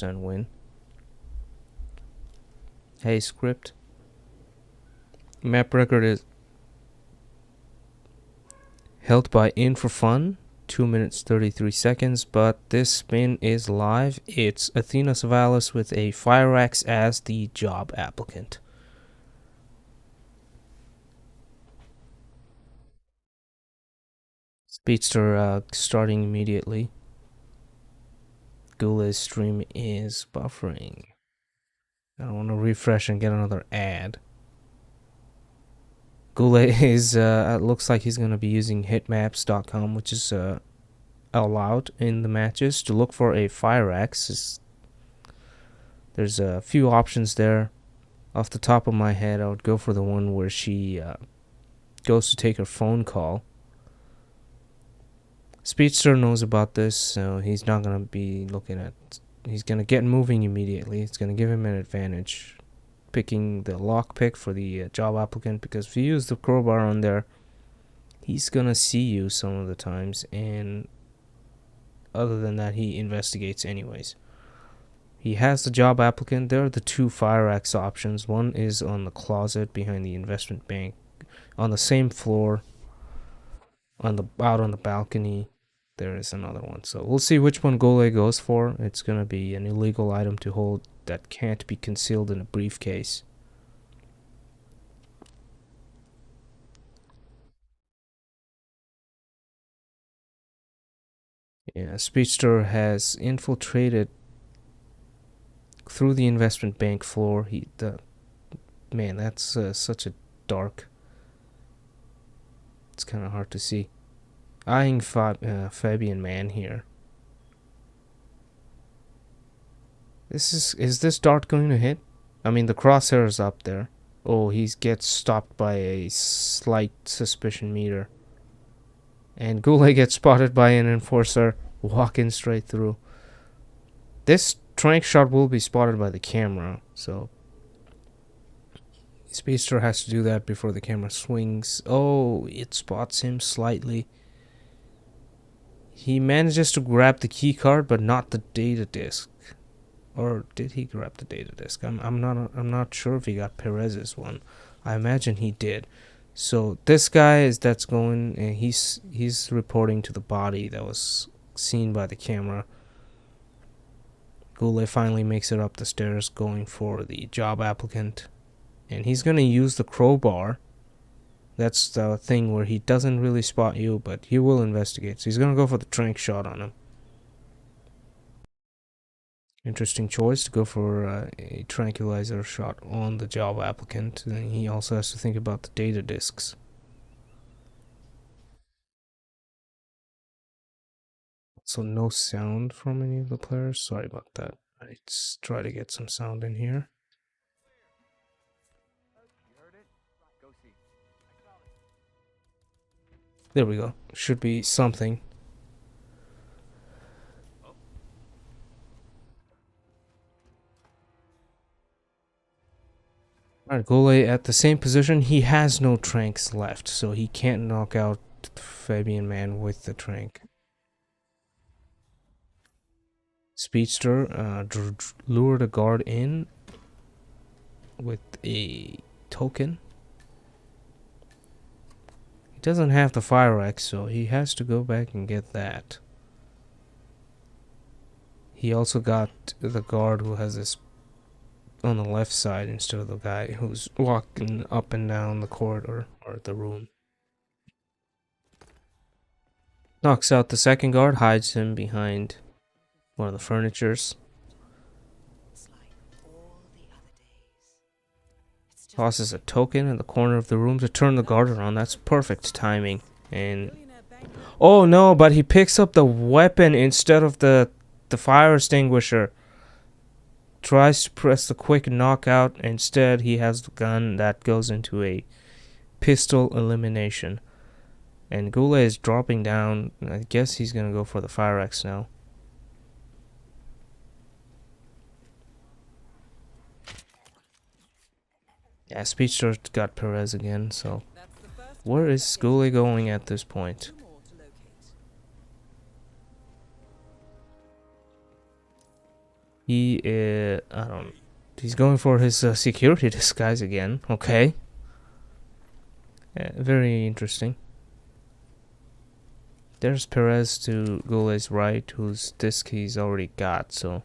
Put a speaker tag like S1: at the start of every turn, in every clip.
S1: 100% win. Hey, script. Map record is held by In for Fun, 2 minutes 33 seconds, but this spin is live. It's Athena Savalas with a Fire Axe as the job applicant. Speedster starting immediately. GuLe's stream is buffering. I don't want to refresh and get another ad. GuLe is, looks like he's going to be using hitmaps.com, which is allowed in the matches to look for a fire axe. There's a few options there. Off the top of my head, I would go for the one where she goes to take her phone call. Speedster knows about this, so he's not going to be looking at... He's going to get moving immediately. It's going to give him an advantage. Picking the lockpick for the job applicant, because if you use the crowbar on there, he's going to see you some of the times, and other than that, he investigates anyways. He has the job applicant. There are the two fire axe options. One is on the closet behind the investment bank, on the same floor, out on the balcony. There is another one. So we'll see which one GuLe goes for. It's going to be an illegal item to hold that can't be concealed in a briefcase. Yeah, Speedster has infiltrated through the investment bank floor. Man, that's such a dark... It's kind of hard to see. Eyeing Fabian Man here. Is this dart going to hit? I mean, the crosshair is up there. Oh, he gets stopped by a slight suspicion meter. And GuLe gets spotted by an enforcer walking straight through. This trank shot will be spotted by the camera, so Speedster has to do that before the camera swings. Oh, it spots him slightly. He manages to grab the key card, but not the data disk. Or did he grab the data disk? I'm not sure if he got Perez's one. I imagine he did. So this guy that's going, and he's reporting to the body that was seen by the camera. GuLe finally makes it up the stairs, going for the job applicant, and he's gonna use the crowbar. That's the thing where he doesn't really spot you, but he will investigate. So he's gonna go for the trank shot on him. Interesting choice to go for a tranquilizer shot on the job applicant. And he also has to think about the data disks. So no sound from any of the players. Sorry about that. Let's try to get some sound in here. There we go. Should be something. Alright, GuLe at the same position. He has no tranks left, so he can't knock out Fabian Man with the trank. Speedster lured a guard in with a token. He doesn't have the fire axe, so he has to go back and get that. He also got the guard who has this on the left side instead of the guy who's walking up and down the corridor or the room. Knocks out the second guard, hides him behind one of the furnitures. Tosses a token in the corner of the room to turn the guard around. That's perfect timing. And oh no, but he picks up the weapon instead of the fire extinguisher. Tries to press the quick knockout. Instead, he has the gun that goes into a pistol elimination. And GuLe is dropping down. I guess he's gonna go for the fire axe now. Yeah, Speedster got Perez again, so where is GuLe going at this point? I don't. He's going for his security disguise again. Okay. Very interesting. There's Perez to GuLe's right, whose disc he's already got, so.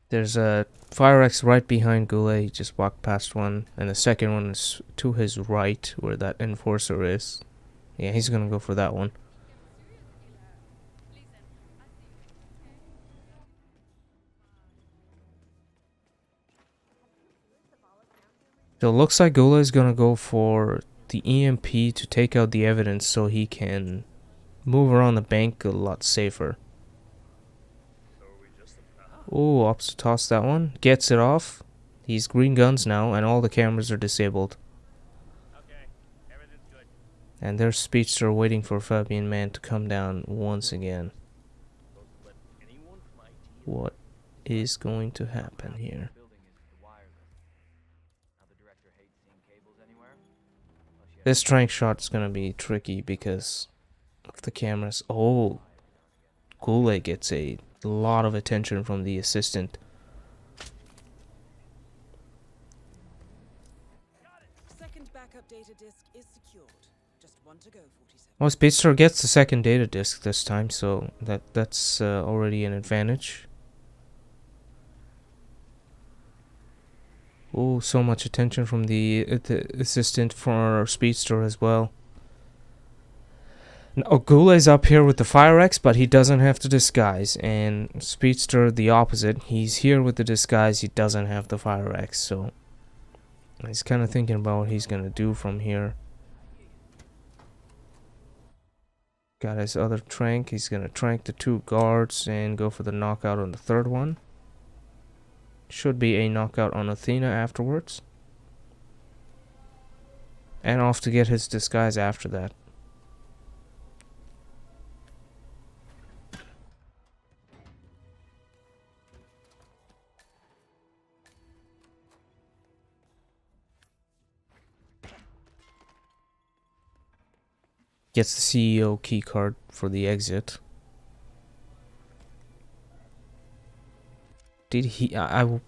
S1: There's a Fire-X right behind GuLe. He just walked past one, and the second one is to his right, where that enforcer is. Yeah, he's gonna go for that one. So it looks like GuLe is gonna go for the EMP to take out the evidence so he can move around the bank a lot safer. Oh, opts to toss that one. Gets it off. He's green guns now, and all the cameras are disabled.
S2: Okay, everything's good.
S1: And there's Speedster waiting for Fabian Man to come down once again. What is going to happen here? This trank shot is gonna be tricky because of the cameras. Oh, GuLe gets a lot of attention from the assistant.
S3: Second backup data disk is secured. Just one to go, 47.
S1: Well, Speedster gets the second data disk this time, so that's already an advantage. Oh, so much attention from the assistant for Speedster as well. Now, GuLe's up here with the Fire-X, but he doesn't have the disguise. And Speedster, the opposite. He's here with the disguise, he doesn't have the Fire-X. So he's kind of thinking about what he's going to do from here. Got his other trank. He's going to trank the two guards and go for the knockout on the third one. Should be a knockout on Athena afterwards. And off to get his disguise after that. Gets the CEO keycard for the exit. Did he? I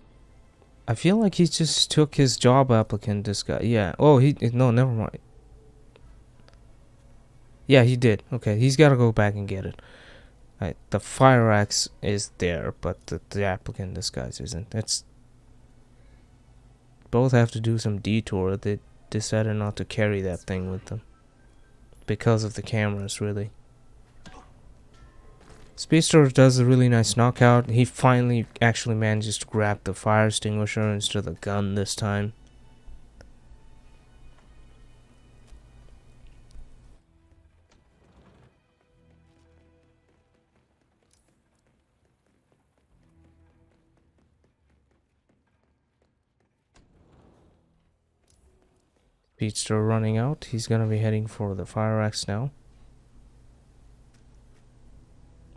S1: feel like he just took his job applicant disguise. Yeah. Oh, no, never mind. Yeah, he did. Okay, he's got to go back and get it. Right, the Fire-X is there, but the applicant disguise isn't. It's both have to do some detour. They decided not to carry that thing with them because of the cameras, really. Speedster does a really nice knockout. He finally actually manages to grab the fire extinguisher instead of the gun this time. Speedster running out. He's gonna be heading for the Fire-X now.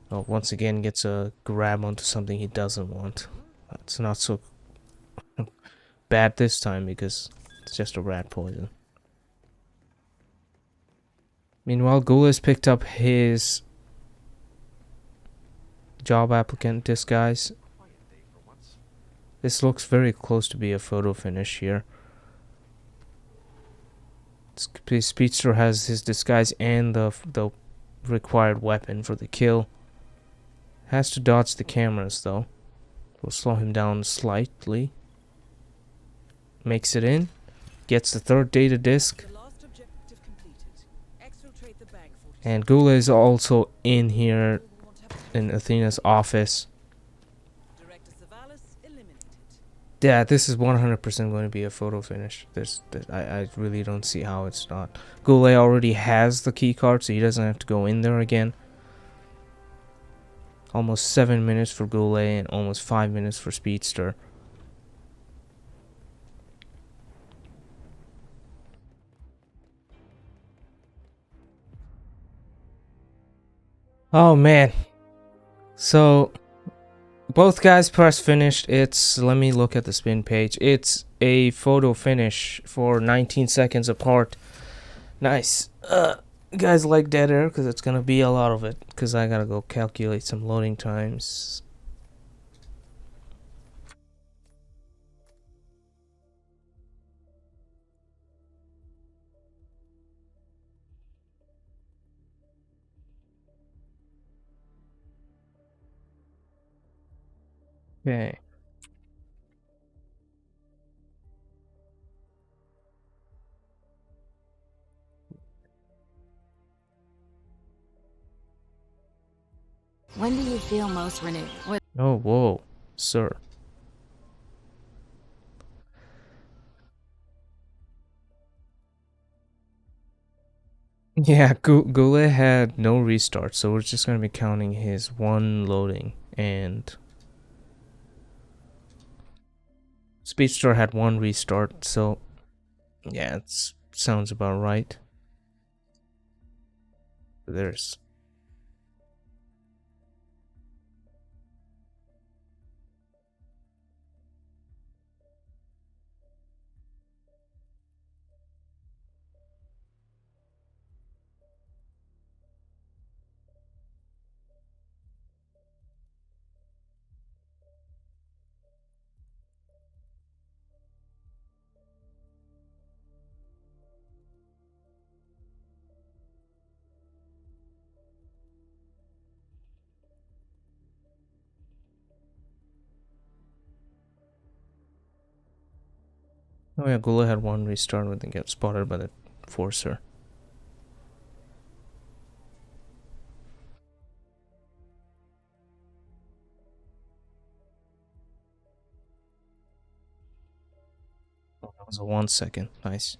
S1: Oh, once again gets a grab onto something he doesn't want. It's not so bad this time because it's just a rat poison. Meanwhile, GuLe has picked up his job applicant disguise. This looks very close to be a photo finish here. Speedster has his disguise and the required weapon for the kill. Has to dodge the cameras though. We'll slow him down slightly. Makes it in. Gets the third data disk. And GuLe is also in here in Athena's office. Yeah, this is 100% going to be a photo finish. I really don't see how it's not. GuLe already has the key card, so he doesn't have to go in there again. Almost 7 minutes for GuLe and almost 5 minutes for Speedster. Oh man. So both guys press finished. It's, let me look at the spin page. It's a photo finish for 19 seconds apart. Nice. guys like dead air because it's gonna be a lot of it. Because I gotta go calculate some loading times. Okay.
S4: When do you feel most renewed?
S1: Oh, whoa, sir. Yeah, GuLe had no restart, so we're just gonna be counting his one loading, and Speedster had one restart, so yeah, it sounds about right. There's oh yeah, GuLe had one restart when they get spotted by the Forcer. Oh, that was a 1 second. Nice.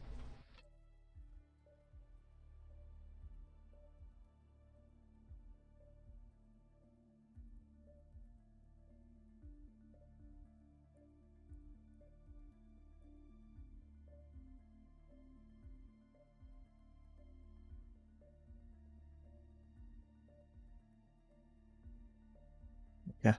S1: Yeah.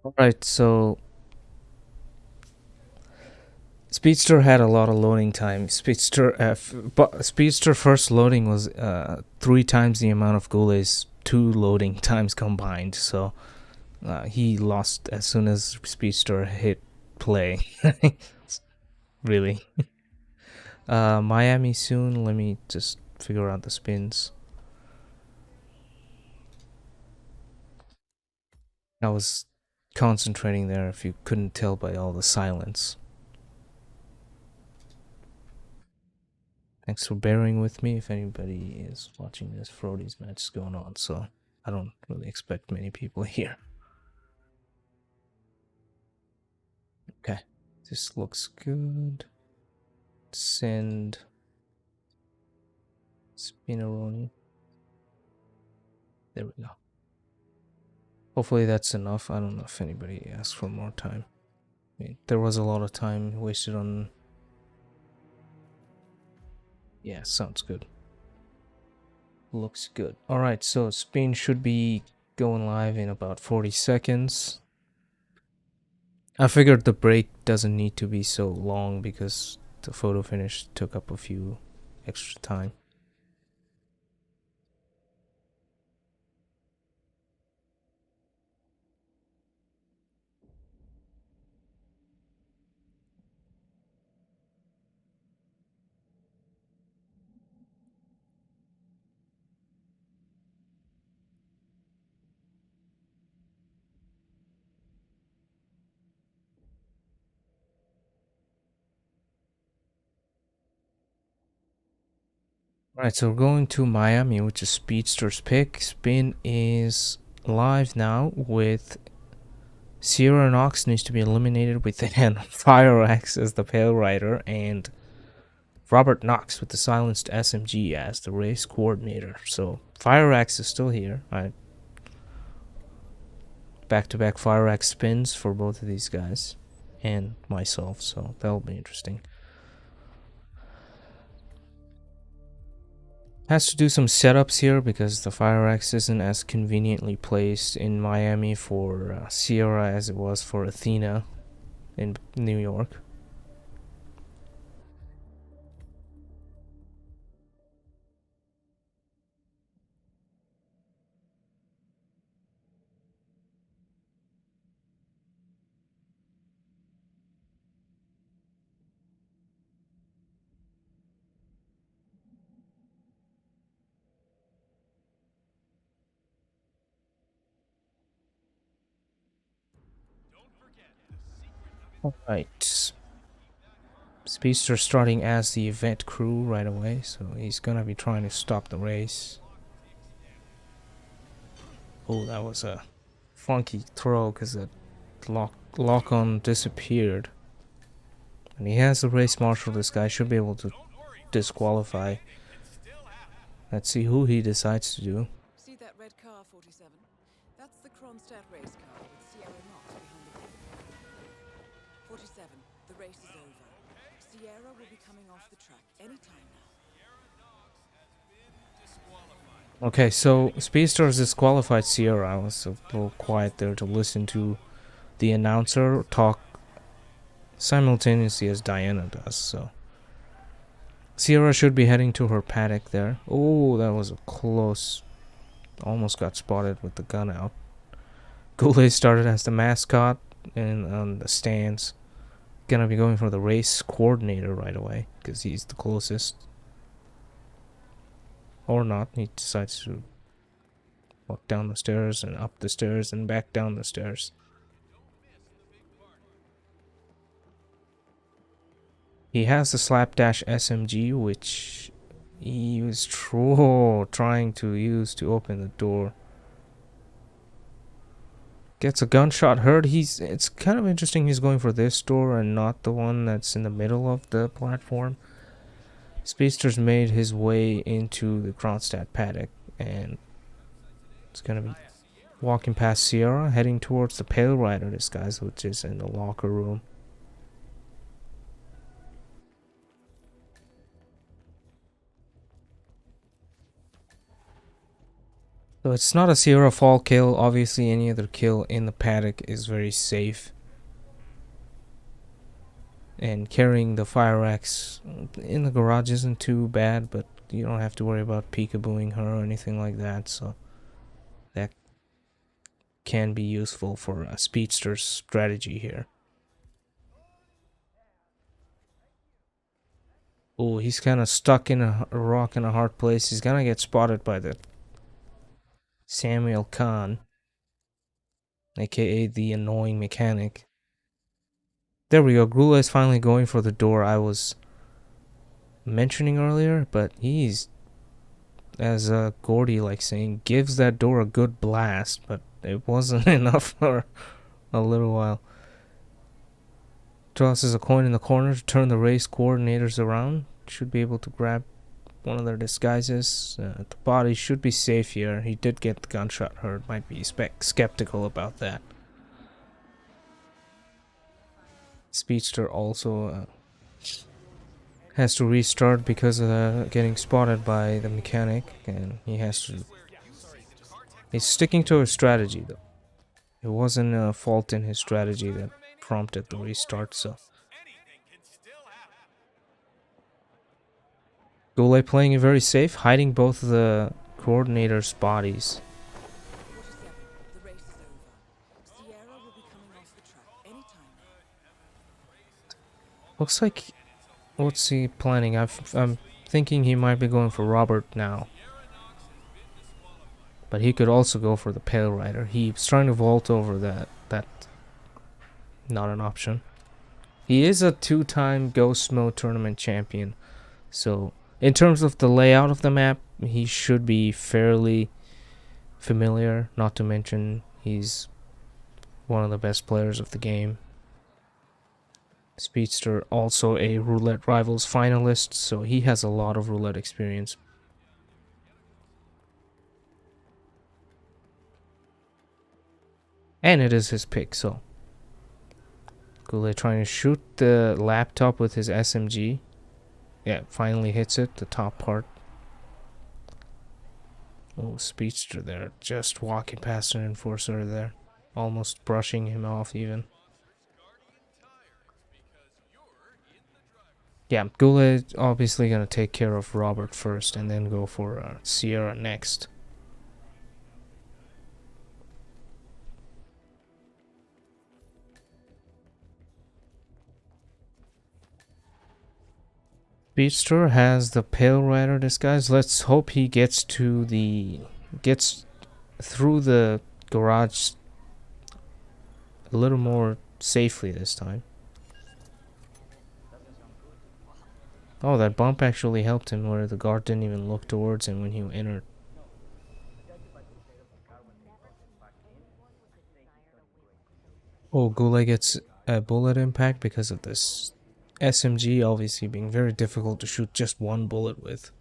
S1: Alright, so Speedster had a lot of loading time. Speedster first loading was 3 times the amount of GuLe's 2 loading times combined. So he lost as soon as Speedster hit play. Really. Miami soon. Let me just figure out the spins. I was concentrating there if you couldn't tell by all the silence. Thanks for bearing with me if anybody is watching this Frodies match going on, so I don't really expect many people here. Okay, this looks good. Send Spinneroni. There we go. Hopefully that's enough. I don't know if anybody asked for more time. I mean, there was a lot of time wasted on... Yeah, sounds good. Looks good. Alright, so spin should be going live in about 40 seconds. I figured the break doesn't need to be so long because the photo finish took up a few extra time. Alright, so we're going to Miami, which is Speedster's pick. Spin is live now with Sierra Knox needs to be eliminated with Fire Axe as the Pale Rider and Robert Knox with the silenced SMG as the race coordinator. So Fire Axe is still here. Back-to-back Fire Axe spins for both of these guys and myself, so that'll be interesting. Has to do some setups here because the Fire Axe isn't as conveniently placed in Miami for Sierra as it was for Athena in New York. Alright. Speedster starting as the event crew right away, so he's gonna be trying to stop the race. Oh, that was a funky throw because the lock-on disappeared. And he has the race marshal. This guy should be able to disqualify. Let's see who he decides to do.
S3: See that red car, 47? That's the Kronstadt race car with Sierra Knox behind the wheel. 47, the race is over. Sierra will be coming off the track anytime now.
S1: Okay, so Speedster has disqualified Sierra. I was a little quiet there to listen to the announcer talk simultaneously as Diana does, so Sierra should be heading to her paddock there. Oh, that was a close. Almost got spotted with the gun out. GuLe started as the mascot and on the stands. Gonna be going for the race coordinator right away because he's the closest. Or not, he decides to walk down the stairs and up the stairs and back down the stairs. He has the Slapdash SMG, which he was trying to use to open the door. Gets a gunshot heard. It's kind of interesting he's going for this door and not the one that's in the middle of the platform. Speedster's made his way into the Kronstadt paddock and it's gonna be walking past Sierra, heading towards the Pale Rider disguise, which is in the locker room. So it's not a Sierra Fall kill. Obviously, any other kill in the paddock is very safe. And carrying the fire axe in the garage isn't too bad, but you don't have to worry about peekabooing her or anything like that. So that can be useful for a Speedster's strategy here. Oh, he's kind of stuck in a rock in a hard place. He's gonna get spotted by the Samuel Khan, aka the annoying mechanic. There we go. GuLe is finally going for the door I was mentioning earlier, but he's, as Gordy likes saying, gives that door a good blast, but it wasn't enough for a little while. Tosses a coin in the corner to turn the race coordinators around. Should be able to grab one of their disguises. The body should be safe here. He did get the gunshot hurt. Might be skeptical about that. Speedster also has to restart because of getting spotted by the mechanic, and he has to. He's sticking to his strategy though. It wasn't a fault in his strategy that prompted the restart, so. GuLe playing it very safe, hiding both the coordinators' bodies.
S3: 47. The race is over. Sierra will be coming off the track anytime now.
S1: Looks like, what's he planning? I'm thinking he might be going for Robert now. But he could also go for the Pale Rider. He's trying to vault over that. That's not an option. He is a 2-time Ghost Mode tournament champion. So, in terms of the layout of the map, he should be fairly familiar. Not to mention, he's one of the best players of the game. Speedster, also a Roulette Rivals finalist, so he has a lot of roulette experience. And it is his pick, so. GuLe trying to shoot the laptop with his SMG. Yeah, finally hits it, the top part. Oh, Speedster there, just walking past an enforcer there. Almost brushing him off even. Yeah, GuLe obviously gonna take care of Robert first and then go for Sierra next. Speedster has the Pale Rider disguise. Let's hope he gets through the garage a little more safely this time. Oh, that bump actually helped him where the guard didn't even look towards him when he entered. Oh, GuLe gets a bullet impact because of this SMG obviously being very difficult to shoot just one bullet with.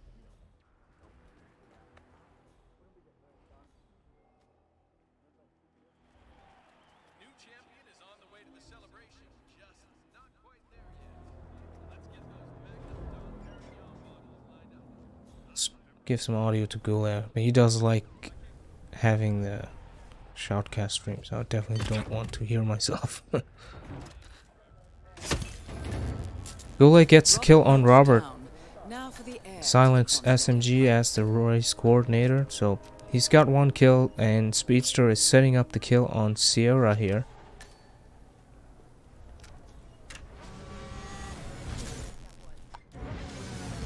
S1: Let's give some audio to GuLe, but he does like having the shoutcast stream, so I definitely don't want to hear myself. GuLe gets the kill on Robert. Silence SMG as the race coordinator, so he's got one kill, and Speedster is setting up the kill on Sierra here.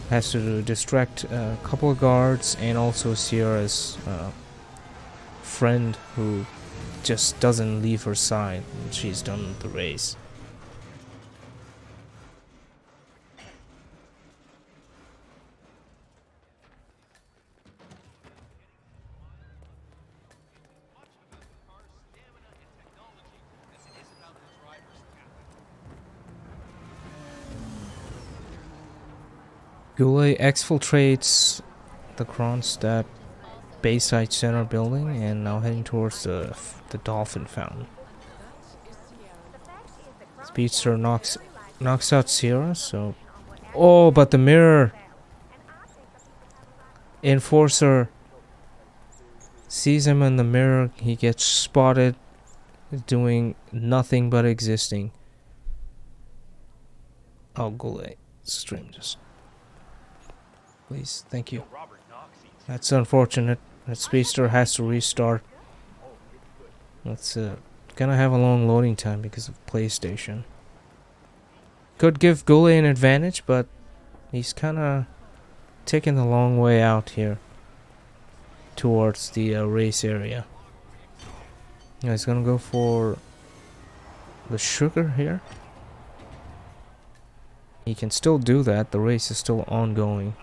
S1: Has to distract a couple of guards and also Sierra's friend who just doesn't leave her side when she's done with the race. GuLe exfiltrates the Kronstadt Bayside Center building and now heading towards the Dolphin Fountain. Speedster knocks out Sierra, so... Oh, but the mirror! Enforcer Sees him in the mirror. He gets spotted doing nothing but existing. Oh, GuLe. Stream just. Please, thank you. That's unfortunate. That Speedster has to restart. That's gonna have a long loading time because of PlayStation. Could give GuLe an advantage, but he's kind of taking the long way out here towards the race area. Yeah, he's gonna go for the sugar here. He can still do that. The race is still ongoing.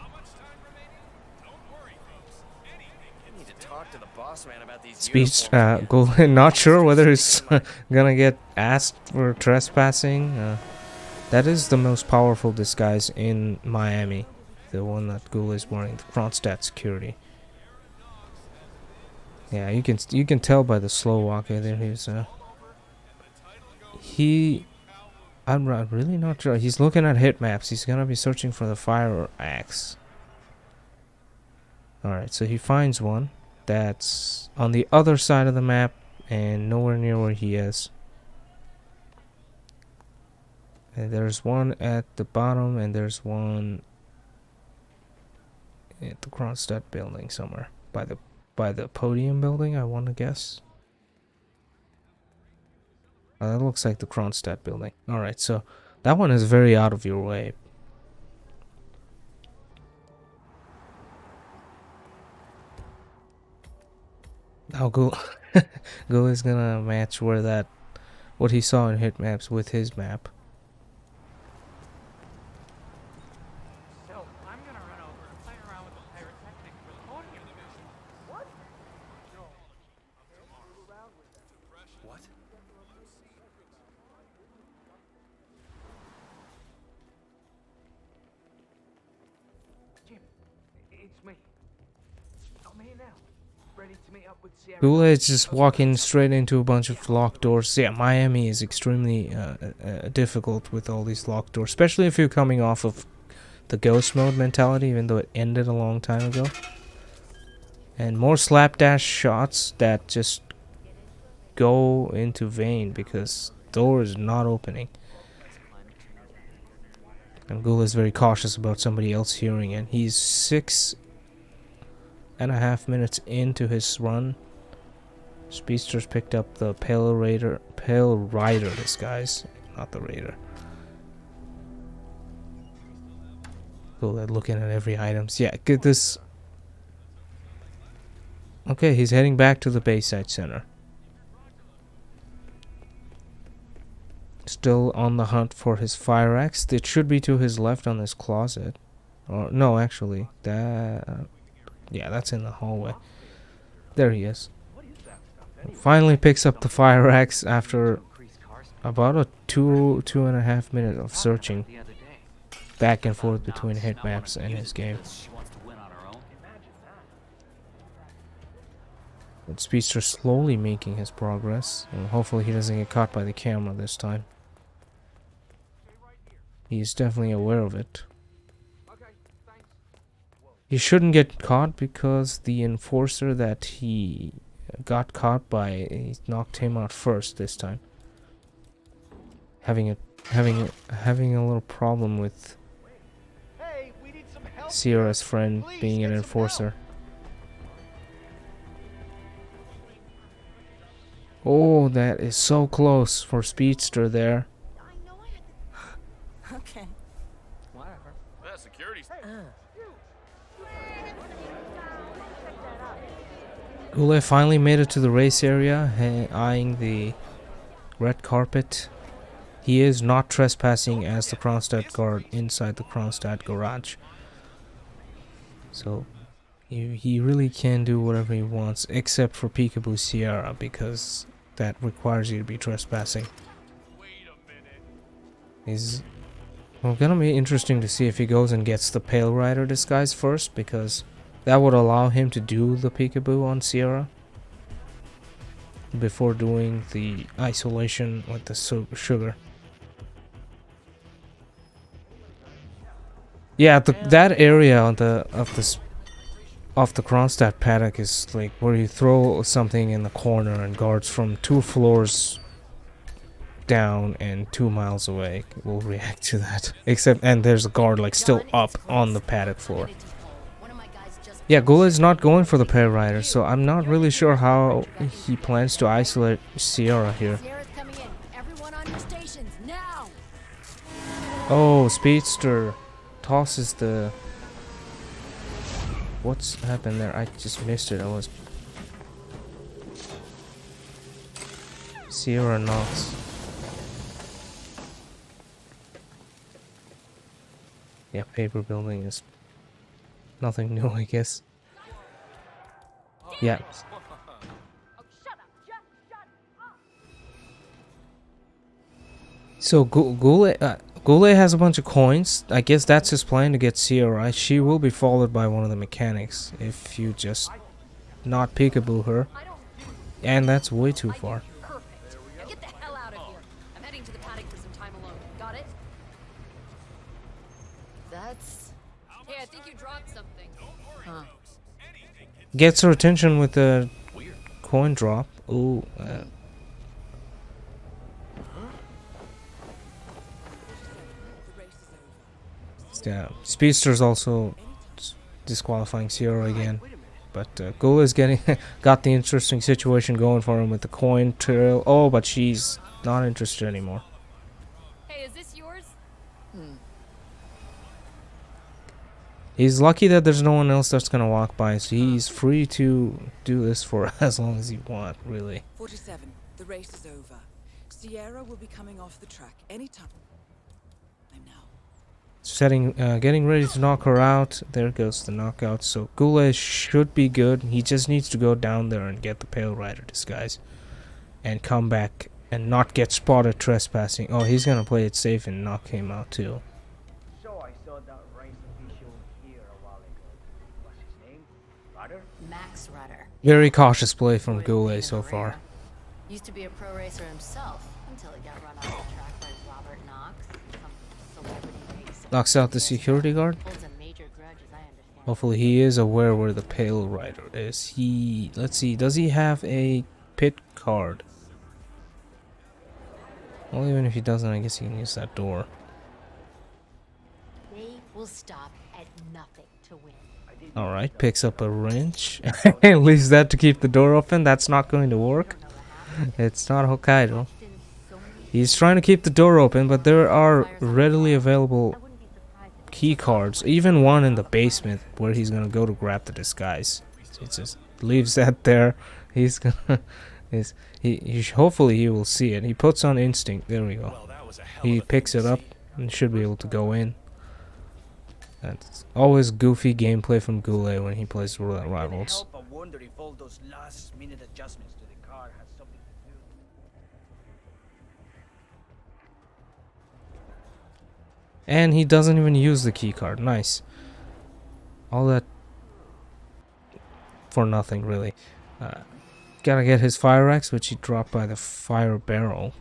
S1: GuLe, not sure whether he's gonna get asked for trespassing. That is the most powerful disguise in Miami. The one that GuLe is wearing, the Kronstadt security. Yeah, you can tell by the slow walk there. I'm really not sure. He's looking at hit maps. He's gonna be searching for the fire axe. Alright, so he finds one that's on the other side of the map and nowhere near where he is. And there's one at the bottom and there's one at the Kronstadt building somewhere. By the podium building, I want to guess. That looks like the Kronstadt building. Alright, so that one is very out of your way. Now GuLe is gonna match what he saw in hit maps with his map.
S2: So, I'm gonna run over and play around with the pyrotechnics for the podium division. What?
S5: What?
S2: Jim, it's me. I'm here now. Ready to meet up with Sierra.
S1: GuLe is just walking straight into a bunch of locked doors. Yeah, Miami is extremely difficult with all these locked doors, especially if you're coming off of the ghost mode mentality, even though it ended a long time ago. And more slapdash shots that just go into vain because door is not opening. And GuLe is very cautious about somebody else hearing it. He's 6.5 minutes into his run. Speedster's picked up the Pale Rider disguise, not the Raider. GuLe looking at every items. Yeah, get this. Okay, he's heading back to the Bayside Center. Still on the hunt for his fire axe. It should be to his left on this closet. Or no, actually, that. Yeah, that's in the hallway. There he is. Finally picks up the fire axe after about a 2.5 minutes of searching back and forth between hit maps and his game. And Speedster slowly making his progress, and hopefully he doesn't get caught by the camera this time. He's definitely aware of it. He shouldn't get caught because the enforcer that he got caught by, he knocked him out first this time. Having a little problem with Sierra's friend being an enforcer. Oh, that is so close for Speedster there.
S3: Okay.
S2: Whatever.
S5: That security's...
S1: GuLe finally made it to the race area, eyeing the red carpet. He is not trespassing as the Kronstadt guard inside the Kronstadt garage. So he really can do whatever he wants, except for Peekaboo Sierra, because that requires you to be trespassing. Is well, gonna be interesting to see if he goes and gets the Pale Rider disguise first, because that would allow him to do the Peekaboo on Sierra before doing the isolation with the sugar. Yeah, that area of the of the Kronstadt paddock is like where you throw something in the corner and guards from 2 floors down and 2 miles away will react to that. Except, and there's a guard like still up on the paddock floor. Yeah, GuLe is not going for the pair rider, so I'm not really sure how he plans to isolate Sierra here. Oh, Speedster tosses the... What's happened there? I just missed it. I was... Sierra knocks. Yeah, paper building is nothing new, I guess. Yeah. So GuLe has a bunch of coins. I guess that's his plan to get Sierra. She will be followed by one of the mechanics if you just not peekaboo her. And that's way too far.
S6: Get the hell out of here. I'm heading to the paddock for some time alone. Got it?
S3: That's...
S6: Hey, I think you dropped something.
S3: Huh.
S1: Gets her attention with the coin drop. Ooh. Yeah, Speedster's also disqualifying Sierra again, but GuLe is getting got the interesting situation going for him with the coin trail. Oh, but she's not interested anymore.
S6: Hey, is this yours?
S1: He's lucky that there's no one else that's gonna walk by, so he's free to do this for as long as he wants, really.
S3: 47. The race is over. Sierra will be coming off the track anytime. I'm now.
S1: Getting ready to knock her out. There goes the knockout. So GuLe should be good. He just needs to go down there and get the Pale Rider disguise, and come back and not get spotted trespassing. Oh, he's gonna play it safe and knock him out too.
S2: So I saw that race official here a while ago. What's his name? Rudder?
S4: Max Rudder.
S1: Very cautious play from GuLe so far.
S4: Used to be a pro racer himself until he got run off the track by Robert Knox, some celebrity racer.
S1: Knocks out the security guard.
S4: Holds a major grudge, as I understand.
S1: Hopefully he is aware where the Pale Rider is. Let's see, does he have a pit card? Well, even if he doesn't, I guess he can use that door.
S4: They will stop at nothing to win.
S1: Alright, picks up a wrench and leaves that to keep the door open. That's not going to work. It's not Hokkaido. He's trying to keep the door open, but there are readily available key cards, even one in the basement where he's gonna go to grab the disguise. He just leaves that there. He's gonna hopefully he will see it. He puts on instinct. There we go. He picks it up and should be able to go in. That's always goofy gameplay from GuLe when he plays Rivals.
S2: I wonder if all those last-minute adjustments to the car has something to do.
S1: And he doesn't even use the key card. Nice. All that for nothing, really. Gotta get his fire axe, which he dropped by the fire barrel.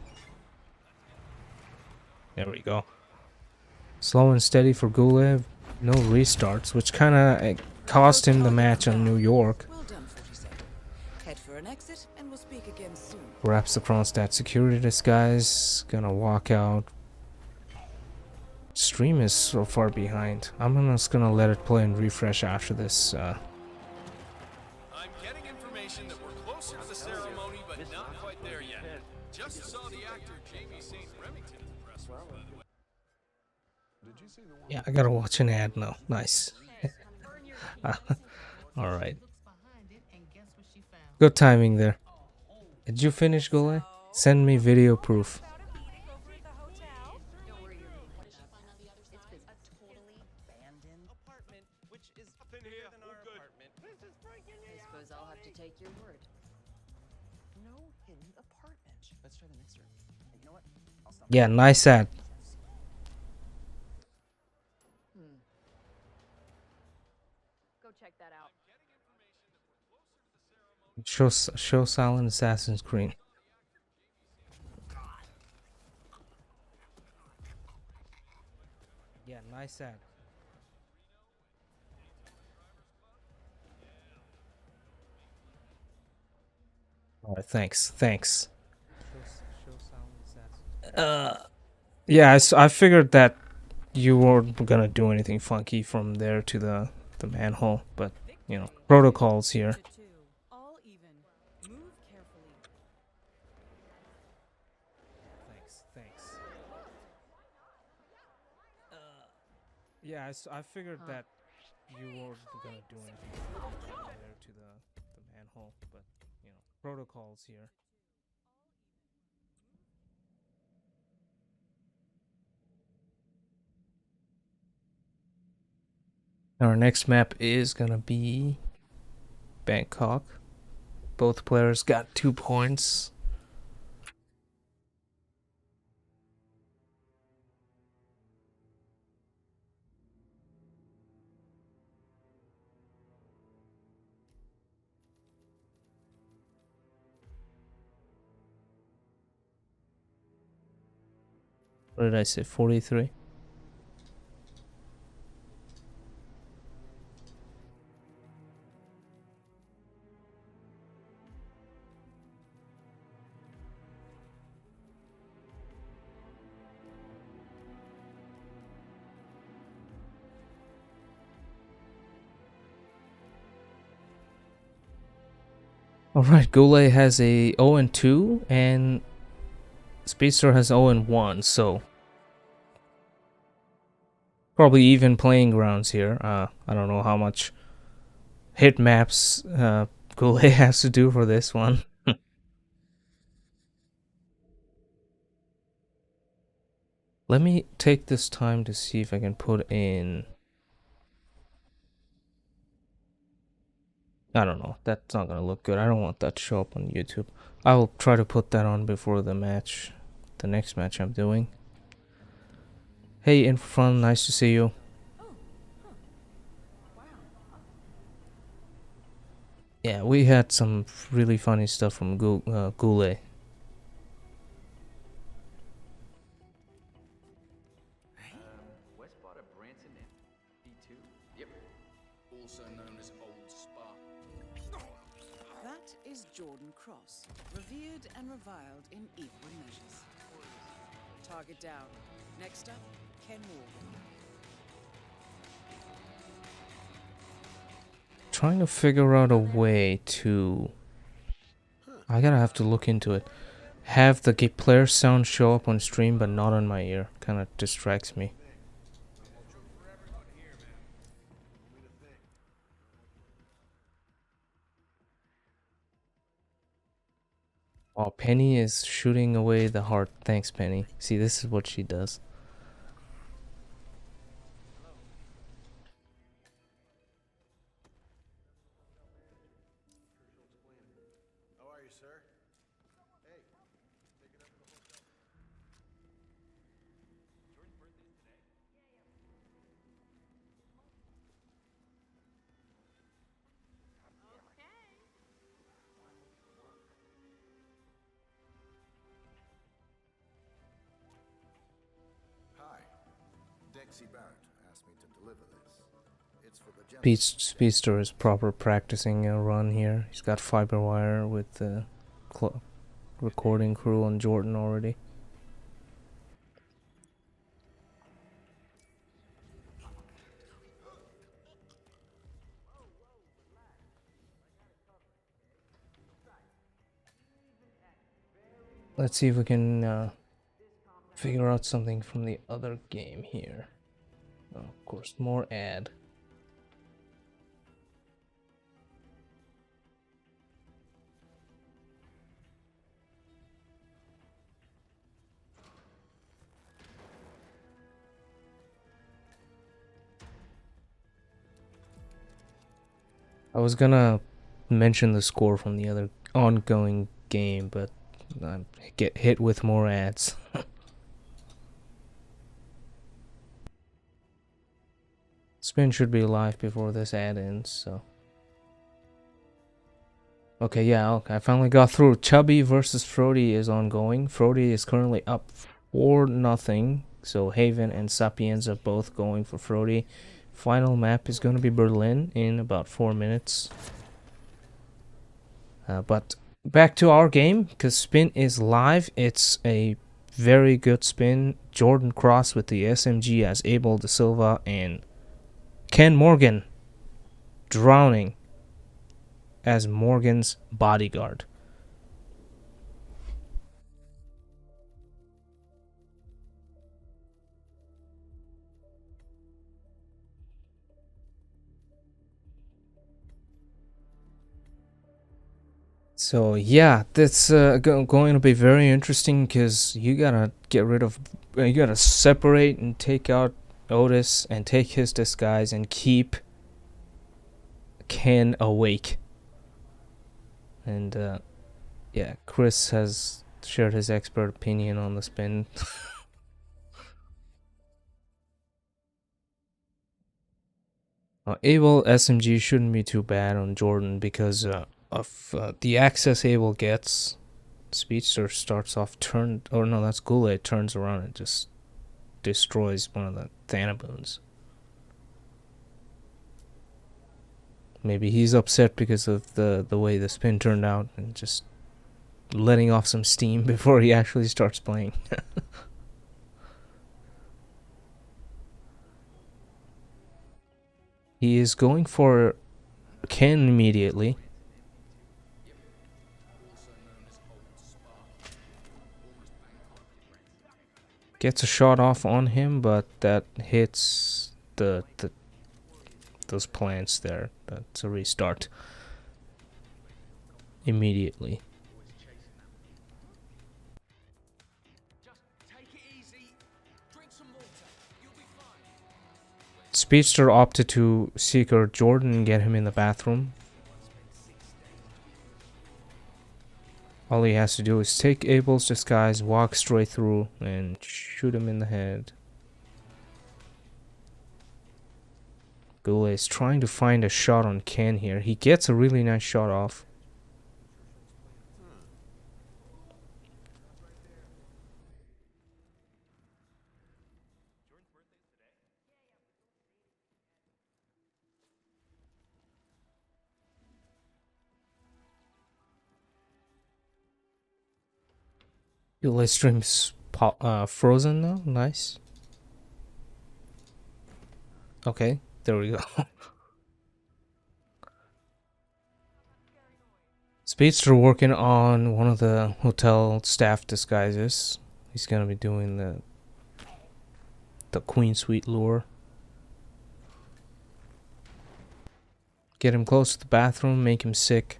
S1: There we go. Slow and steady for GuLe. No restarts, which kind of cost him the match on New York.
S3: Well done, 47. Head for an exit, and we'll speak again soon.
S1: Grabs the Kronstadt security disguise. Gonna walk out. Stream is so far behind. I'm just gonna let it play and refresh after this.
S5: I'm getting information that we're closer to the ceremony, but not quite there yet. Just saw the actor Jamie St. Remington at the press run, by the way.
S1: Yeah, I gotta watch an ad now. Nice. Alright. Good timing there. Did you finish, GuLe? Send me video proof.
S3: I suppose I'll have to take your word.
S7: No hidden apartment. Let's try the next room. Hey, you know what? I'll stop.
S1: Yeah, nice ad.
S6: Go check that out.
S1: Show silent assassin's screen. Yeah, nice ad. Alright, thanks. Yeah, I figured that you weren't gonna do anything funky from there to the manhole, but you know, protocols here.
S3: All even. Move carefully.
S1: Thanks. Yeah, I figured that you weren't gonna do anything from there to the manhole, but you know, protocols here. Our next map is gonna be Bangkok. Both players got 2 points. What did I say? 43? Alright, GuLe has a 0-2 and Speedster has 0-1, so probably even playing grounds here. I don't know how much hit maps GuLe has to do for this one. Let me take this time to see if I can put in... I don't know. That's not gonna look good. I don't want that to show up on YouTube. I will try to put that on before the match. The next match I'm doing. Hey, Infront, nice to see you. Yeah, we had some really funny stuff from GuLe.
S2: West bought a Branson B2. Yep.
S5: Also known as Old Spark.
S3: That is Jordan Cross, revered and reviled in equal measures. Target down. Next up, Ken Morgan.
S1: Trying to figure out a way to... I gotta have to look into it. Have the player sound show up on stream but not on my ear. Kinda distracts me. Oh, Penny is shooting away the heart. Thanks, Penny. See, this is what she does.
S5: How are you, sir? Hey, take it up to the hotel. Jordan's birthday's today?
S8: Hi, Dexy Barrett asked me to deliver this. It's for the gentleman.
S1: Speedster is proper practicing a run here. He's got fiber wire with the recording crew on Jordan already. Let's see if we can figure out something from the other game here. Oh, of course, more ad. I was gonna mention the score from the other ongoing game, but I get hit with more ads. Spin should be live before this ad ends, so. Okay, yeah, okay, I finally got through. Chubby versus Frody is ongoing. Frody is currently up 4-0, so Haven and Sapiens are both going for Frody. Final map is going to be Berlin in about 4 minutes. But back to our game, because spin is live. It's a very good spin. Jordan Cross with the SMG as Abel De Silva, and Ken Morgan drowning as Morgan's bodyguard. So yeah, that's going to be very interesting, because you gotta get rid of, you gotta separate and take out Otis and take his disguise and keep Ken awake. And yeah, Chris has shared his expert opinion on the spin. Abel SMG shouldn't be too bad on Jordan because of the access Abel gets. Speedster starts off turned, or no, that's GuLe, turns around and just destroys one of the Thanaboons. Maybe he's upset because of the way the spin turned out and just letting off some steam before he actually starts playing. He is going for Ken immediately. Gets a shot off on him, but that hits the those plants there. That's a restart immediately. Speedster opted to secure Jordan and get him in the bathroom. All he has to do is take Abel's disguise, walk straight through, and shoot him in the head. GuLe is trying to find a shot on Ken here. He gets a really nice shot off. GuLe stream's frozen now. Nice. Okay, there we go. Speedster working on one of the hotel staff disguises. He's gonna be doing the Queen Suite lure. Get him close to the bathroom, make him sick.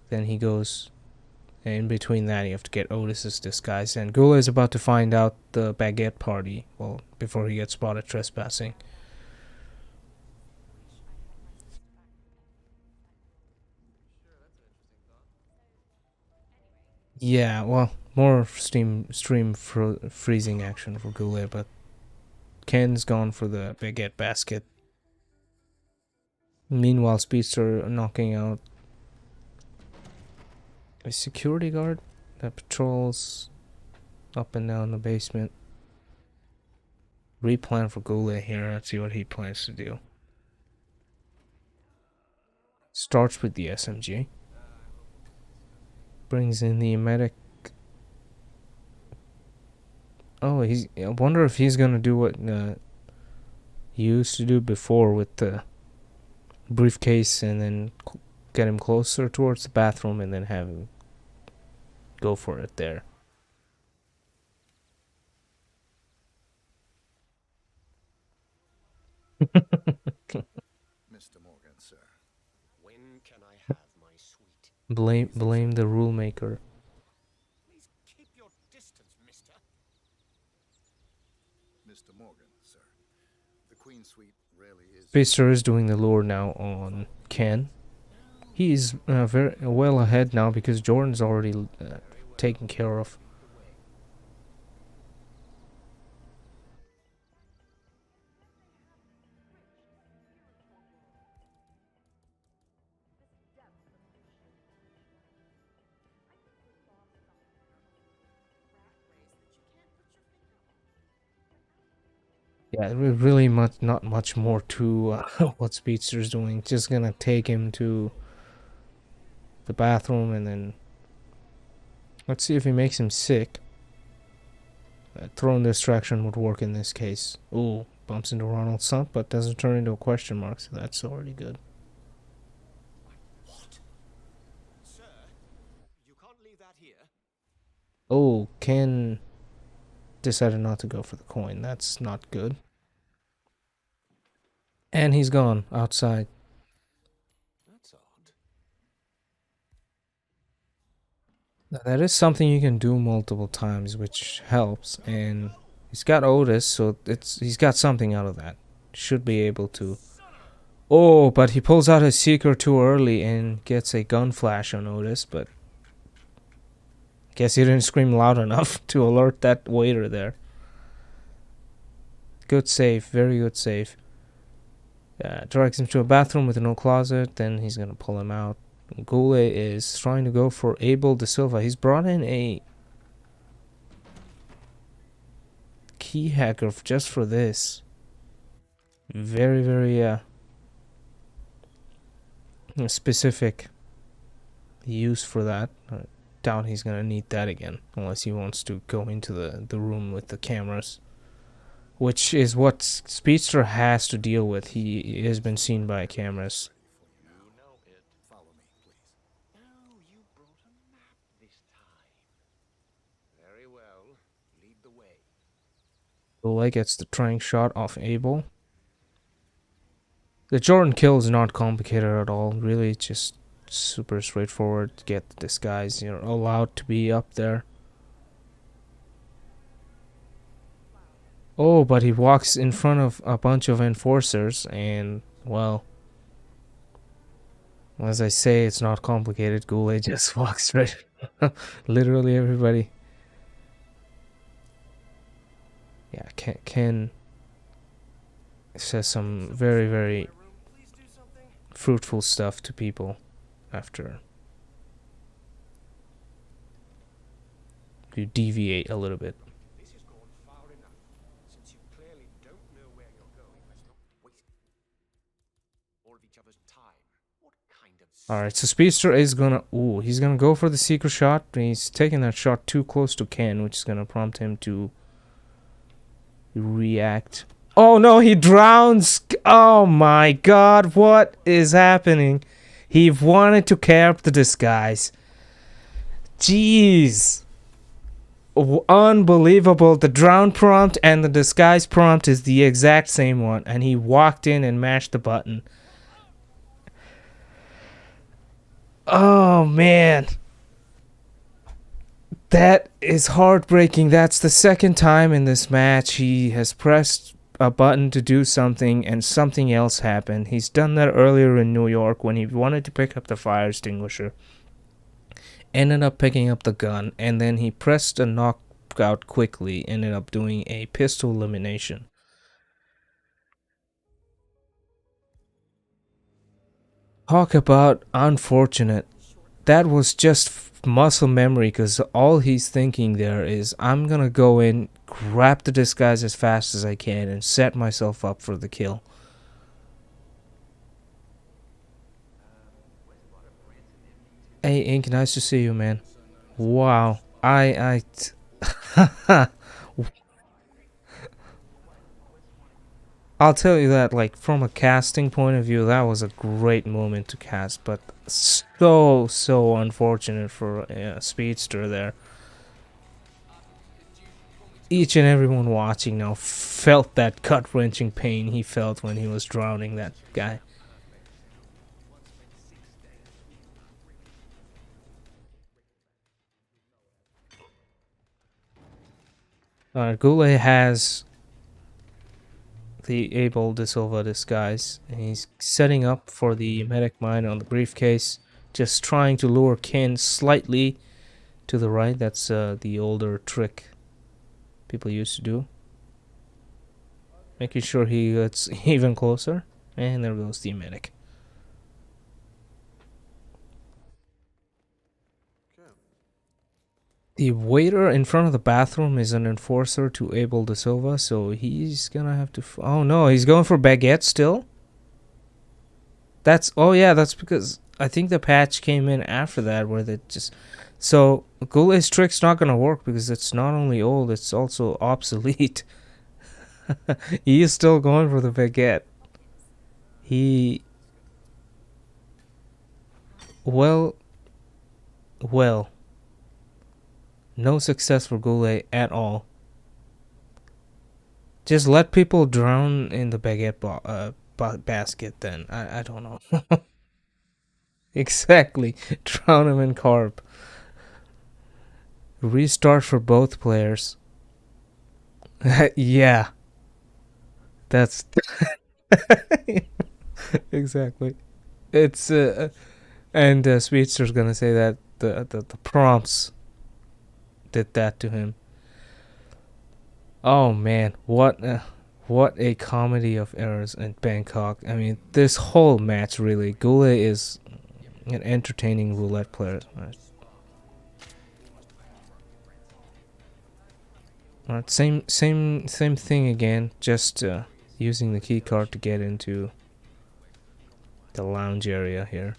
S1: Then he goes. And in between that, you have to get Otis's disguise. And GuLe is about to find out the baguette party. Well, before he gets spotted trespassing. Yeah, well, more stream freezing action for GuLe, but Ken's gone for the baguette basket. Meanwhile, Speedster knocking out a security guard that patrols up and down the basement. Replan for GuLe here. Let's see what he plans to do. Starts with the SMG. Brings in the medic. Oh, I wonder if he's gonna do what he used to do before with the briefcase, and then get him closer towards the bathroom and then have him go for it there.
S8: Mr. Morgan, sir.
S5: When can I have my sweet?
S1: Blame the rule maker.
S5: Please keep your distance, mister.
S8: Mr. Morgan, sir. The Queen Suite rarely is.
S1: Speedster is doing the lure now on Ken. He's very well ahead now because Jordan's already taken care of. Yeah, really not much more to what Speedster's doing. Just gonna take him to the bathroom, and then let's see if he makes him sick. Throwing distraction would work in this case. Ooh, bumps into Ronald's sump, but doesn't turn into a question mark, so that's already good.
S5: What? Sir, you can't leave that here.
S1: Oh, Ken decided not to go for the coin. That's not good. And he's gone outside.
S5: That's odd.
S1: Now, that is something you can do multiple times, which helps. And he's got Otis, so he's got something out of that. Should be able to. Oh, but he pulls out his seeker too early and gets a gun flash on Otis, but guess he didn't scream loud enough to alert that waiter there. Good save, very good save. Drags him to a bathroom with no closet, then he's gonna pull him out. GuLe is trying to go for Abel De Silva. He's brought in a key hacker just for this. Very, very specific use for that. I doubt he's gonna need that again unless he wants to go into the room with the cameras, which is what Speedster has to deal with. He has been seen by cameras.
S5: You know it.
S8: Follow me, please.
S5: Oh, you brought a map this time. Very well. Lead the way.
S1: GuLe gets the trank shot off Abel. The Jordan kill is not complicated at all. Really, just super straightforward. Get this guy's, allowed to be up there. Oh, but he walks in front of a bunch of enforcers, and, well, as I say, it's not complicated. GuLe just walks straight. Literally everybody. Yeah, Ken says some very, very fruitful stuff to people after you deviate a little bit.
S5: This has gone far enough. Since you clearly don't know where you're going, let's not waste all of each other's time. What kind of...
S1: Alright, so Speedster is gonna... Ooh, he's gonna go for the secret shot. He's taking that shot too close to Ken, which is gonna prompt him to react. Oh no, he drowns! Oh my god, what is happening? He wanted to cap the disguise. Jeez. Unbelievable. The drown prompt and the disguise prompt is the exact same one, and he walked in and mashed the button. Oh man, that is heartbreaking. That's the second time in this match he has pressed a button to do something and something else happened. He's done that earlier in New York when he wanted to pick up the fire extinguisher, ended up picking up the gun, and then he pressed a knockout quickly, ended up doing a pistol elimination. Talk about unfortunate. That was just muscle memory, because all he's thinking there is, I'm gonna go in, grab the disguise as fast as I can, and set myself up for the kill. Hey Ink, nice to see you, man. Wow. I'll tell you that, like, from a casting point of view, that was a great moment to cast, but so unfortunate for Speedster there. Each and everyone watching now felt that gut-wrenching pain he felt when he was drowning that guy. GuLe has the Abel De Silva disguise, and he's setting up for the medic mine on the briefcase, just trying to lure Ken slightly to the right. That's the older trick people used to do, making sure he gets even closer. And there goes the medic. The waiter in front of the bathroom is an enforcer to Abel De Silva, so he's gonna have to... oh no, he's going for baguette still? That's... oh yeah, that's because I think the patch came in after that where they just. So GuLe's trick's not gonna work because it's not only old, it's also obsolete. He is still going for the baguette. He. Well. Well. No success for GuLe at all. Just let people drown in the baguette basket then. I don't know. Exactly. Drown him in carb. Restart for both players. Yeah. That's exactly. It's and Speedster's gonna say that the prompts did that to him. Oh man, what a comedy of errors in Bangkok. I mean, this whole match really. GuLe is an entertaining roulette player. Alright, same thing again. Just using the key card to get into the lounge area here.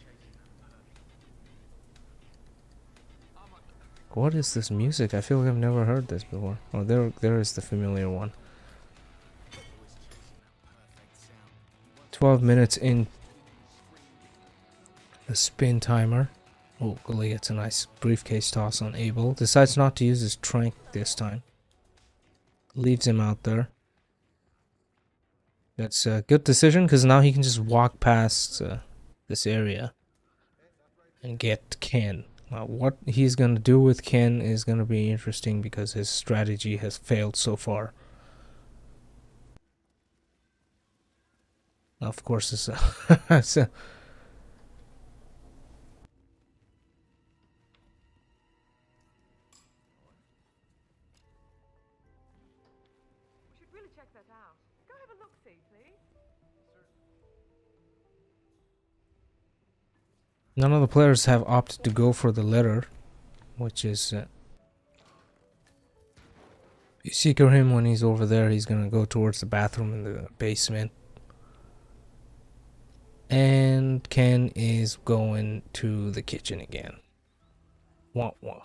S1: What is this music? I feel like I've never heard this before. Oh, there is the familiar one. 12 minutes in the spin timer. Oh, GuLe gets a nice briefcase toss on Abel. Decides not to use his trank this time. Leaves him out there. That's a good decision because now he can just walk past this area and get Ken. What he's going to do with Ken is going to be interesting because his strategy has failed so far. Of course, it's a none of the players have opted to go for the letter, which is you seeker him when he's over there. He's gonna go towards the bathroom in the basement, and Ken is going to the kitchen again. Wah wah.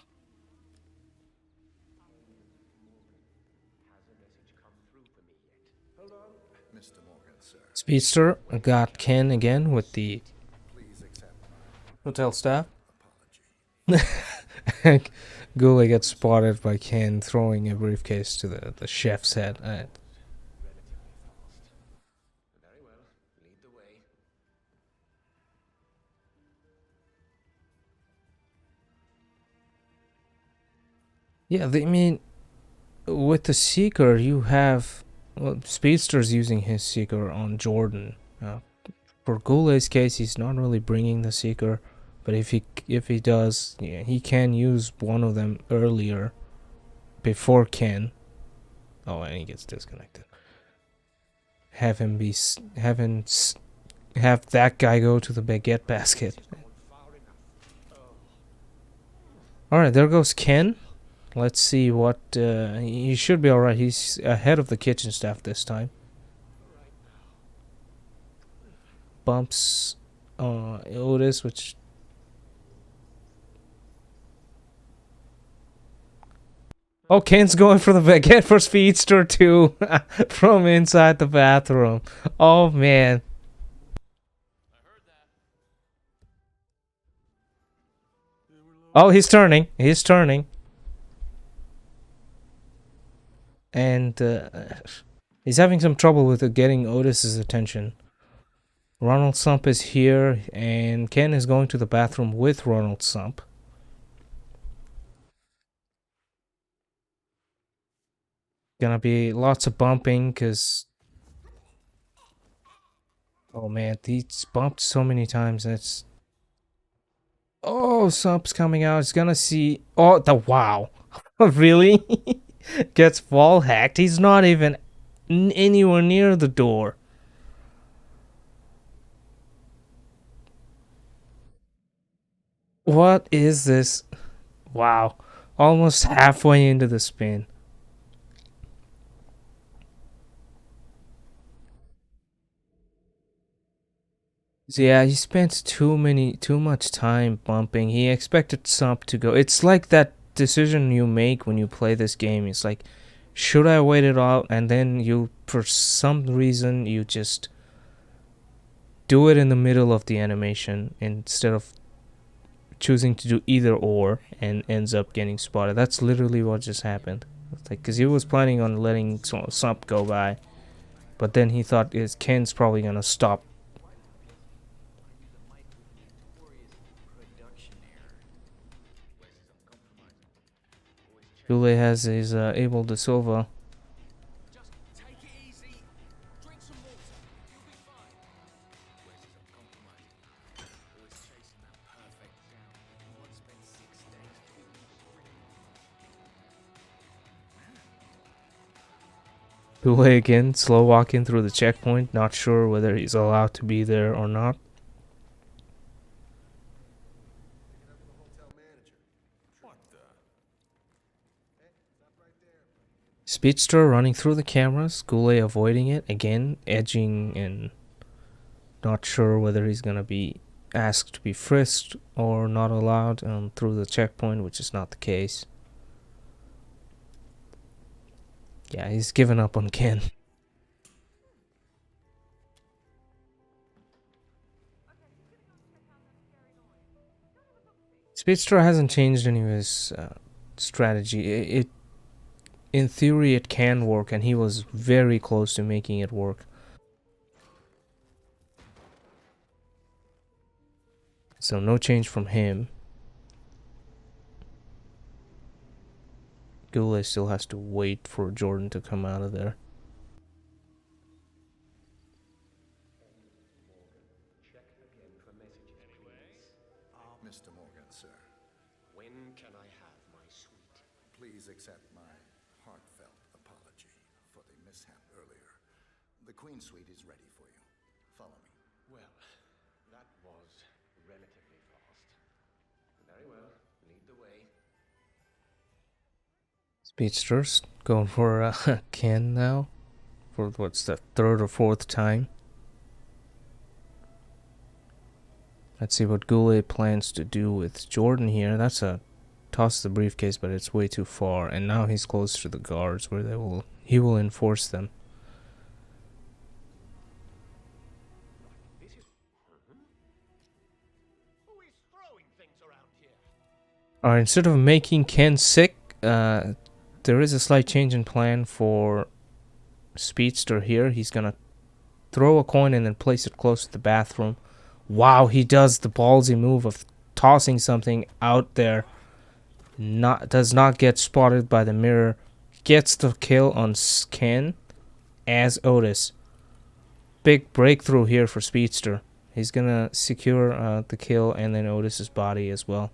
S8: Mr. Morgan, sir.
S1: Speedster got Ken again with the
S8: Please accept my
S1: hotel staff.
S8: apology.
S1: GuLe gets spotted by Ken throwing a briefcase to the chef's head.
S5: Very well. Lead the way.
S1: Yeah, I mean, with the Seeker, you have... Well, Speedster's using his Seeker on Jordan. For GuLe's case, he's not really bringing the Seeker. But if he does, yeah, he can use one of them earlier, before Ken. Oh, and he gets disconnected. Have that guy go to the baguette basket. All right, there goes Ken. Let's see what he should be all right. He's ahead of the kitchen staff this time. Bumps Otis, which. Oh, Ken's going for the baguette for Speedster too, from inside the bathroom. Oh man. Oh, he's turning. He's turning. And he's having some trouble with getting Otis's attention. Ronald Sump is here, and Ken is going to the bathroom with Ronald Sump. Gonna be lots of bumping, because... Oh man, he's bumped so many times, that's... Oh, Sump's coming out, he's gonna see... Oh, wow. Really? Gets wall hacked, he's not even anywhere near the door. What is this? Wow. Almost halfway into the spin. So yeah, he spent too much time bumping. He expected Sump to go. It's like that decision you make when you play this game. It's like, should I wait it out? And then you, for some reason, you just do it in the middle of the animation instead of choosing to do either or, and ends up getting spotted. That's literally what just happened. It's like, because he was planning on letting Sump go by, but then he thought Ken's probably gonna stop. GuLe has his Abel de Silva.
S5: Just take it easy. Drink some water. You'll be fine. Where's his uncompromising? Always chasing that perfect down. What spent 6 days doing
S1: GuLe again, slow walking through the checkpoint, not sure whether he's allowed to be there or not. Speedster running through the cameras, GuLe avoiding it, again, edging and not sure whether he's gonna be asked to be frisked or not allowed through the checkpoint, which is not the case. Yeah, he's given up on Ken. Speedster hasn't changed any of his strategy. In theory, it can work, and he was very close to making it work. So no change from him. GuLe still has to wait for Jordan to come out of there.
S8: Mr. Morgan, sir.
S5: When can I have my suite?
S8: Please accept my heartfelt apology for the mishap earlier. The Queen Suite is ready for you. Follow me.
S5: Well, that was relatively fast. Very well. Lead the way.
S1: Speedster's going for Ken now. For what's the third or fourth time. Let's see what GuLe plans to do with Jordan here. That's a toss the briefcase, but it's way too far. And now he's close to the guards where he will enforce them.
S5: Who is throwing things around here?
S1: Alright, instead of making Ken sick, there is a slight change in plan for Speedster here. He's gonna throw a coin and then place it close to the bathroom. Wow, he does the ballsy move of tossing something out there. Does not get spotted by the mirror. Gets the kill on Ken as Otis. Big breakthrough here for Speedster. He's gonna secure the kill and then Otis's body as well.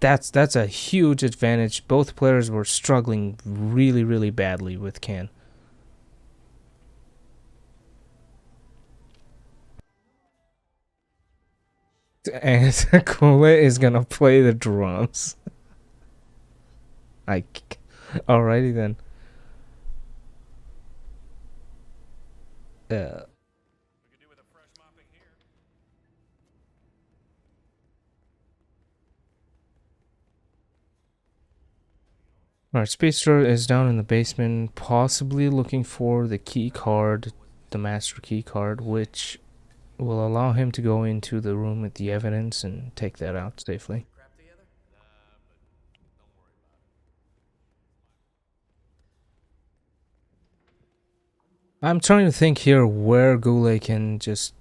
S1: That's a huge advantage. Both players were struggling really, really badly with Ken. And GuLe is gonna play the drums. Alrighty then. Alright, Speedster is down in the basement, possibly looking for the key card, the master key card, which will allow him to go into the room with the evidence and take that out safely. I'm trying to think here where GuLe can just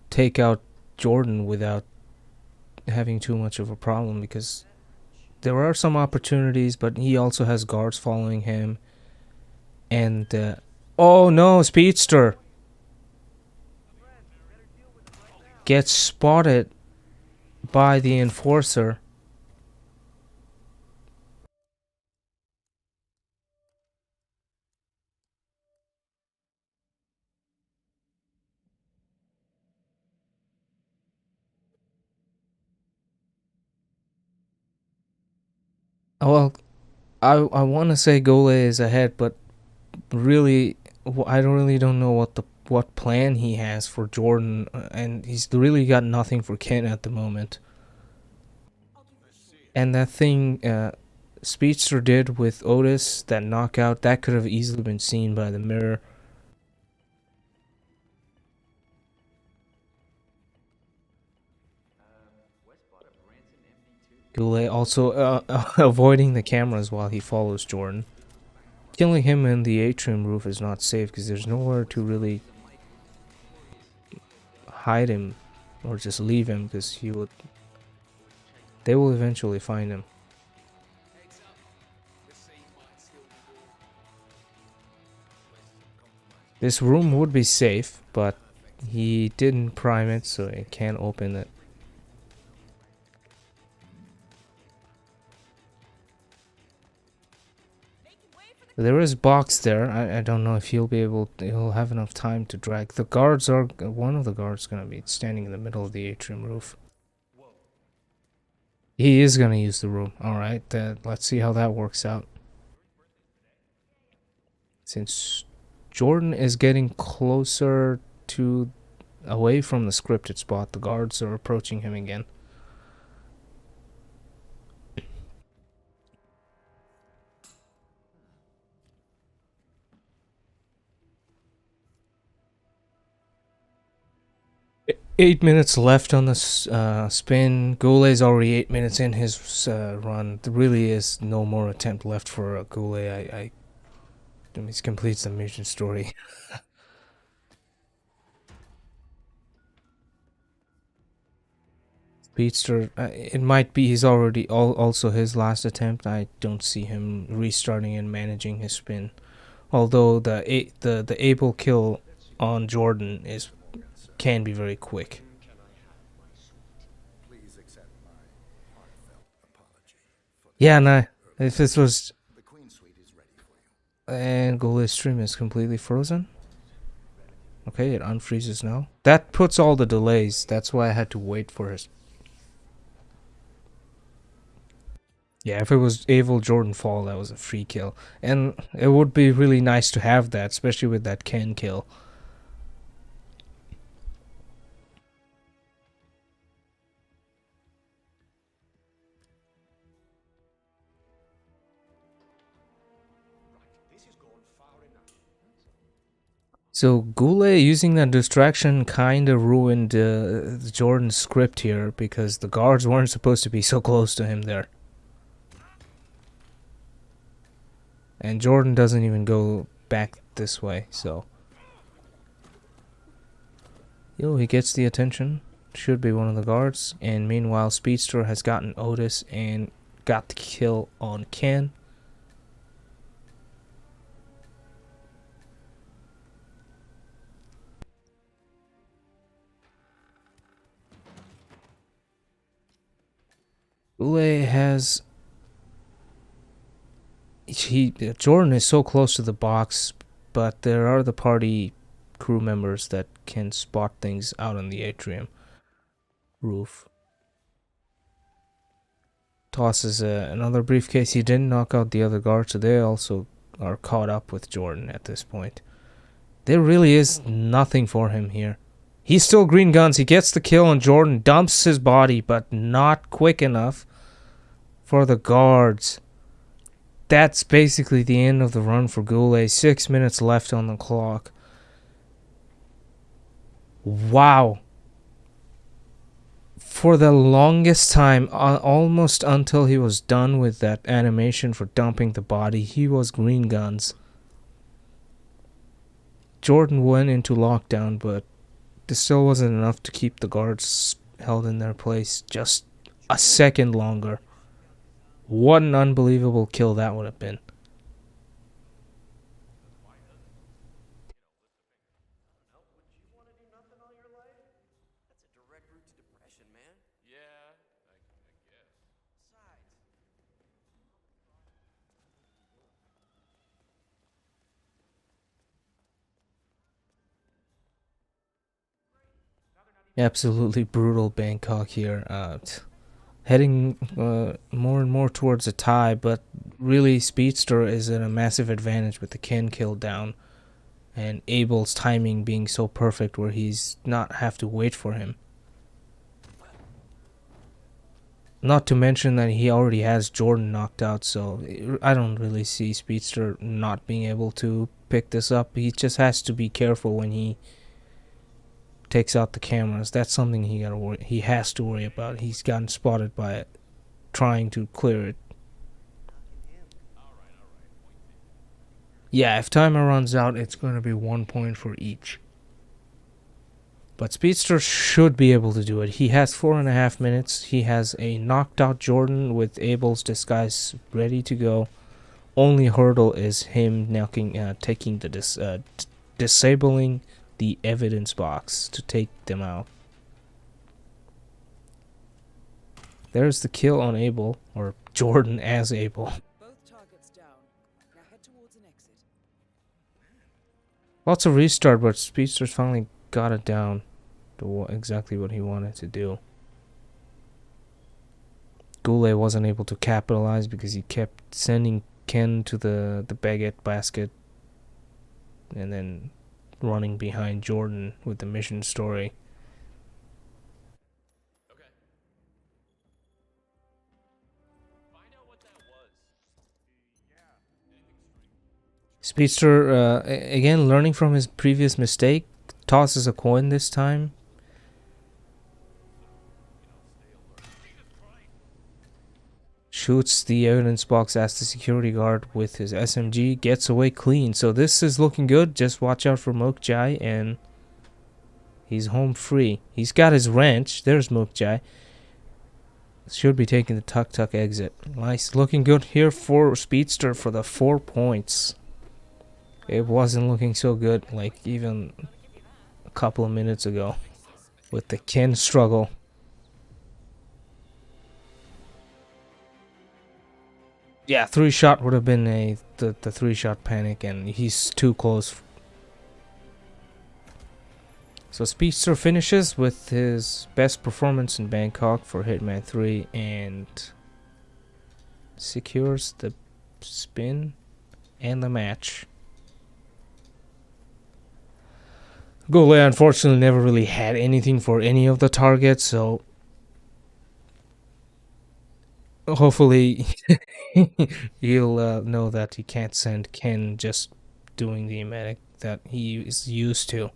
S1: take out Jordan without having too much of a problem, because there are some opportunities, but he also has guards following him. And, oh no, Speedster gets spotted by the enforcer. Well, I want to say GuLe is ahead, but really, I don't know what the what plan he has for Jordan, and he's really got nothing for Ken at the moment. And that thing Speedster did with Otis, that knockout, that could have easily been seen by the mirror. GuLe also avoiding the cameras while he follows Jordan. Killing him in the atrium roof is not safe because there's nowhere to really hide him or just leave him, because they will eventually find him. This room would be safe, but he didn't prime it, so it can't open it. There is box there. I don't know if he'll have enough time to drag. The guards are, one of the guards gonna be standing in the middle of the atrium roof. He is gonna use the room. Alright, let's see how that works out. Since Jordan is getting closer to, away from the scripted spot, the guards are approaching him again. Eight minutes left on the spin. GuLe's already 8 minutes in his run. There really is no more attempt left for GuLe. He completes the mission story. Speedster, it might be he's already also his last attempt. I don't see him restarting and managing his spin. Although the able kill on Jordan can be very quick.
S8: Please accept my heartfelt apology for
S1: Yeah, no. If this was,
S8: the Queen Suite is ready for you.
S1: and GuLe's stream is completely frozen. Okay, it unfreezes now. That puts all the delays. That's why I had to wait for his. Yeah, if it was Able Jordan fall, that was a free kill. And it would be really nice to have that, especially with that Ken kill. So GuLe using that distraction kind of ruined Jordan's script here, because the guards weren't supposed to be so close to him there. And Jordan doesn't even go back this way, so. He gets the attention. Should be one of the guards. And meanwhile, Speedster has gotten Otis and got the kill on Ken. GuLe has... Jordan is so close to the box, but there are the party crew members that can spot things out on the atrium roof. Tosses another briefcase. He didn't knock out the other guards, so they also are caught up with Jordan at this point. There really is nothing for him here. He's still green guns. He gets the kill on Jordan, dumps his body, but not quick enough for the guards. That's basically the end of the run for GuLe. 6 minutes left on the clock. Wow. For the longest time, almost until he was done with that animation for dumping the body, he was green guns. Jordan went into lockdown, but this still wasn't enough to keep the guards held in their place just a second longer. What an unbelievable kill that would have been. Absolutely brutal Bangkok here. Heading more and more towards a tie, but really Speedster is in a massive advantage with the Ken kill down. and Abel's timing being so perfect where he's not have to wait for him. Not to mention that he already has Jordan knocked out, so I don't really see Speedster not being able to pick this up. He just has to be careful when he takes out the cameras. That's something he has to worry about. He's gotten spotted by it, trying to clear it. Yeah, if timer runs out, it's going to be 1 point for each. But Speedster should be able to do it. He has 4.5 minutes. He has a knocked out Jordan with Abel's disguise ready to go. Only hurdle is him taking the disabling the evidence box to take them out. There's the kill on Abel, or Jordan as Abel.
S3: Both targets down. Now head towards an exit.
S1: Lots of restart, but Speedster's finally got it down to exactly what he wanted to do. GuLe wasn't able to capitalize because he kept sending Ken to the baguette basket and then running behind Jordan with the mission story.
S5: Okay. Find out what that was.
S1: Speedster, again, learning from his previous mistake, tosses a coin this time. Shoots the evidence box as the security guard with his SMG, gets away clean. So this is looking good. Just watch out for Mokjai and he's home free. He's got his wrench. There's Mokjai. Should be taking the tuk-tuk exit. Nice. Looking good here for Speedster for the 4 points. It wasn't looking so good like even a couple of minutes ago with the Ken struggle. Yeah, 3-shot would have been the 3-shot panic, and he's too close. So Speedster finishes with his best performance in Bangkok for Hitman 3 and secures the spin and the match. GuLe unfortunately never really had anything for any of the targets, so hopefully he'll know that he can't send Ken just doing the emetic that he is used to.